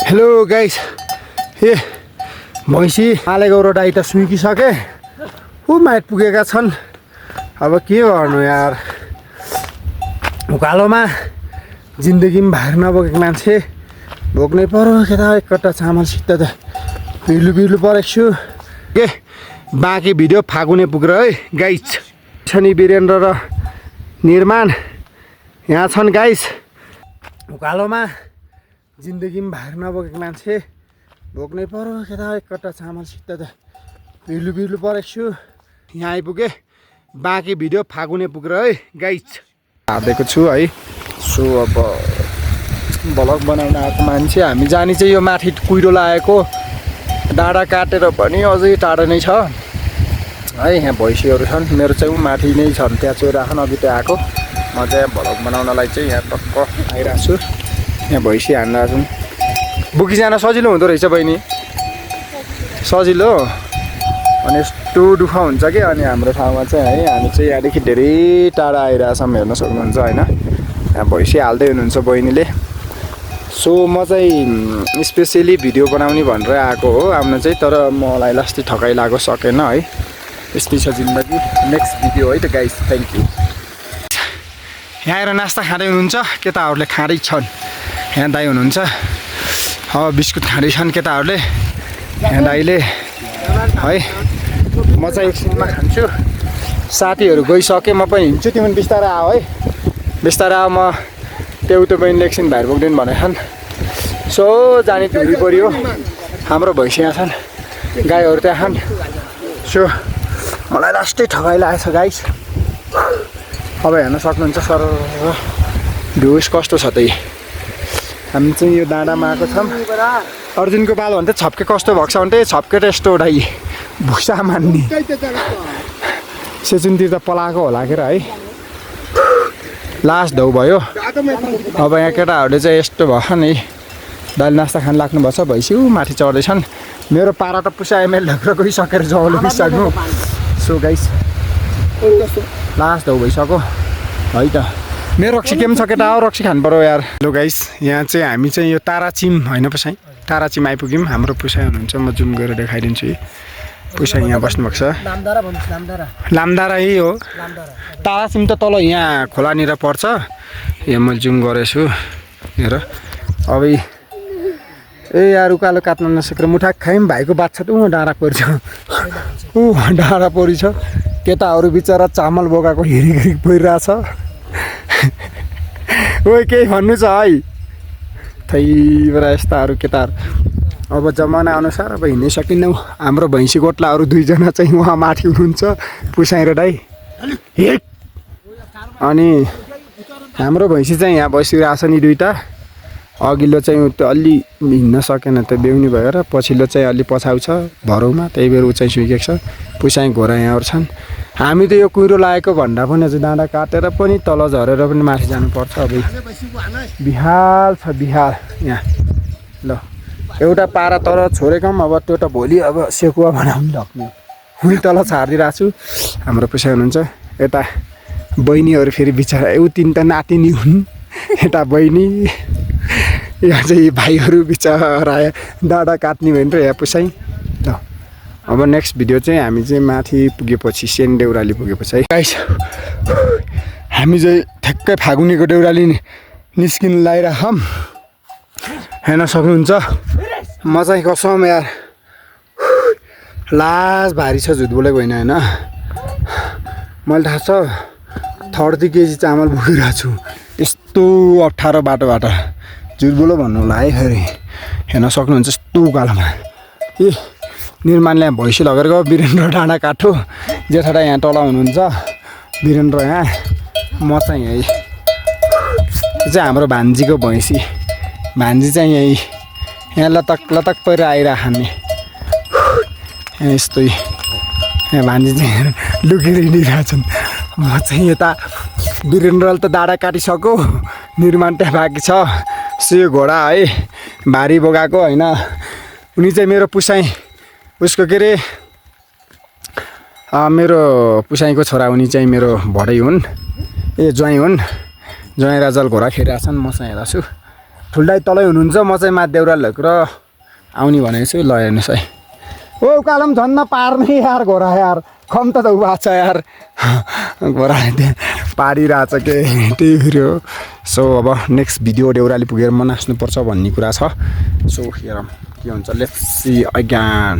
Hello guys ए भैँसी Malegaon road आइ त सुइकिसके माइत पुगेका छन्। अब के गर्नु यार, उकालोमा जिन्दगीमा भार नबोकेको मान्छे भोग्नै पर्यो। केटा एक कट्टा चामलसित त बिर्लु परेको छु के। बाँकी भिडियो फागुने पुगेर है गाइस। छनी वीरेन्द्र र निर्माण यहाँ छन् गाइस। उकालोमा जिन्दगीमा भार नबोकेको मान्छे भोग्नै पर्यो। केटा एक कट्टा चामलसित त बिर्लु परेको छु। यहाँ आइपुगेँ। बाँकी भिडियो फागुने पुगेर है गाइस हालेको छु है। सो अब ब्लग बनाउन आएको मान्छे हामी जाने चाहिँ यो माथि कुहिरो लागेको डाँडा काटेर पनि अझै टाढा नै छ है। यहाँ भैँसीहरू छन्, मेरो चाहिँ माथि नै छन्, त्यहाँ चोइराखन अघि त्यो आएको। म चाहिँ ब्लग बनाउनलाई चाहिँ यहाँ टक्क आइरहेको छु। यहाँ भैँसी हान्दा छन्। बुकी जान सजिलो हुँदो रहेछ बहिनी, सजिलो अनि यस्तो दुःख हुन्छ कि। अनि हाम्रो ठाउँमा चाहिँ है हामी चाहिँ यहाँदेखि धेरै टाढा आइरहेछौँ, हेर्न सक्नुहुन्छ होइन। यहाँ भैँसी हाल्दै हुनुहुन्छ बहिनीले। सो म चाहिँ स्पेसली भिडियो बनाउने भनेर आएको हो आउन चाहिँ, तर मलाई लास्टै ठकाइ लाग्यो, सकेन है। यस्तै छ जिन्दगी। नेक्स्ट भिडियो है त गाइस, थ्याङ्क यू। यहाँ आएर नास्ता खाँदै हुनुहुन्छ केटाहरूले, खाँदै छन्। यहाँ दाइ हुनुहुन्छ, बिस्कुट खाँदै छन् केटाहरूले। यहाँ दाइले है, म चाहिँ एकछिनमा खान्छु। साथीहरू गइसकेँ, म पनि हिँड्छु। तिमी बिस्तारै आऊ है, बिस्तारै आऊ। म त्यो बहिनीले एकछिन भाइर बोक्दिनु भनेछन्। सो जाने धुरी पऱ्यो। हाम्रो भैँसी यहाँ छन्, गाईहरू त्यहाँ छन्। सो मलाई लास्टै ठगाइ लागेको छ गाइस। अब हेर्न सक्नुहुन्छ सर भ्युस कस्तो छ त्यही। हामी चाहिँ यो डाँडामा आएको छौँ। अर्जुनको पालो भने त छप्के कस्तो भएको छ भने त छप्के त यस्तो उठाइ भुसा मान्ने सेचुनतिर त पलाएको होला के र है। लास्ट धौ भयो। अब यहाँ केटाहरूले चाहिँ यस्तो भयो नि, दाल नास्ता खान लाग्नुभएको छ। भैँसी माथि चढ्दैछन्। मेरो पारा त पुसा एमएल ढक्र गइसकेर जौलो बिसाक्नु। सो गाइस लास्ट धौ भइसक्यो है त। मेरो रक्सी के पनि छ केटा, हो रक्सी खानु पर्यो यार। हेलो गाइस, यहाँ चाहिँ हामी चाहिँ यो ताराचिम होइन पुसाइ, ताराचिम आइपुग्यौँ। हाम्रो पुसाइ हुनुहुन्छ, म जुम गरेर देखाइदिन्छु। पुसाइ यहाँ बस्नुभएको छ। लामदारा यही हो। ताराचिम त तल यहाँ खोलानिर पर्छ। यहाँ म जुम गरेछु हेर। अब ए यार उकालो काट्न नसकेर मुठा खायौँ। भाइको बाछा त डाँडा परिछ, डाँडा परि छ। केटाहरू बिचरा चामल बोकाएको हिरिक परिरहेछ। ओ केही भन्नु छ है थैबाट यस्ताहरू केटाहरू। अब जमाना अनुसार अब हिँड्नै सकिन्नौँ। हाम्रो भैँसी गोट्लाहरू दुईजना चाहिँ उहाँ माथि हुनुहुन्छ, पुसाइ र दाइ। अनि हाम्रो भैँसी चाहिँ यहाँ बसिरहेको छ नि दुइटा। अघिल्लो चाहिँ त्यो अलि हिँड्न सकेन, त्यो बेहुनी भएर। पछिल्लो चाहिँ अलि पछाउ छ भरौमा, त्यही भएर ऊ चाहिँ सुइकेको छ। पुसाइ घोडा यहाँहरू छन्। हामी त यो कुहिरो लागेको भन्दा पनि अझै डाँडा काटेर पनि तल झरेर पनि माथि जानुपर्छ। अब बिहाल छ बिहाल यहाँ। ल एउटा पारा तर छोडेको पनि अब त्यो त भोलि अब सेकुवा बनाउनु सक्ने। उही तल छारिदिरहेको छु। हाम्रो पुसाइ हुनुहुन्छ। यता बहिनीहरू फेरि बिचरा ऊ तिन त नातिनी हुन्। यता बहिनी, यहाँ चाहिँ भाइहरू बिचरा डाँडा काट्ने भनेर यहाँ पुसाइ। ल अब नेक्स्ट भिडियो चाहिँ हामी चाहिँ माथि पुगेपछि सेन देउराली पुगेपछि है गाइस। हामी चाहिँ ठ्याक्कै फागुनेको देउराली निस्किनु लागिरहेछौँ, हेर्न सक्नुहुन्छ। म चाहिँ कसम यार लाज भारी छ, झुट बोलेको होइन होइन। मैले थाहा छ 30 केजी चामल बोकिरहेको छु यस्तो अप्ठ्यारो बाटोबाट। झुट बोलो भन्नु होला है फेरि। हेर्न सक्नुहुन्छ यस्तो उकालोमा। ए निर्माणले भैँसी लगेर गयो। वीरेन्द्र डाँडा काट्यो। जेठाडा यहाँ तल हुनुहुन्छ, वीरेन्द्र यहाँ, म चाहिँ यहीँ। यो चाहिँ हाम्रो भान्जीको भैँसी। भान्जी चाहिँ यहीँ यहाँ लतक परेर आइरहेको नि। यहाँ यस्तै यहाँ भान्जी चाहिँ लुकेर हिँडिरहेछन्। म चाहिँ यता वीरेन्द्रले त डाँडा काटिसक्यो, निर्माण त्यहाँ बाँकी छ। सो घोडा है भारी बोकाएको होइन। उनी चाहिँ मेरो पुसाइ, उसको के अरे मेरो पुसाइको छोरा। उनी चाहिँ मेरो भदै हुन्, ए ज्वाइँ हुन्। ज्वाइँ राजल घोडा खेलिरहेछन्, मसँग हेर्दा छु। ठुल्दाई तलै हुनुहुन्छ म चाहिँ मादेउरा लगेर आउने भनेको छु ल हेर्नुहोस् है ओ उकालो पनि झन् पार्ने यार घोडा यार खम त उभा छ यार घोडाले त्यहाँ पारिरहेछ के त्यही फेरि हो सो अब नेक्स्ट भिडियो देउराली पुगेर म नाच्नुपर्छ भन्ने कुरा छ सो हेरौँ के हुन्छ लेट्स सी अगेन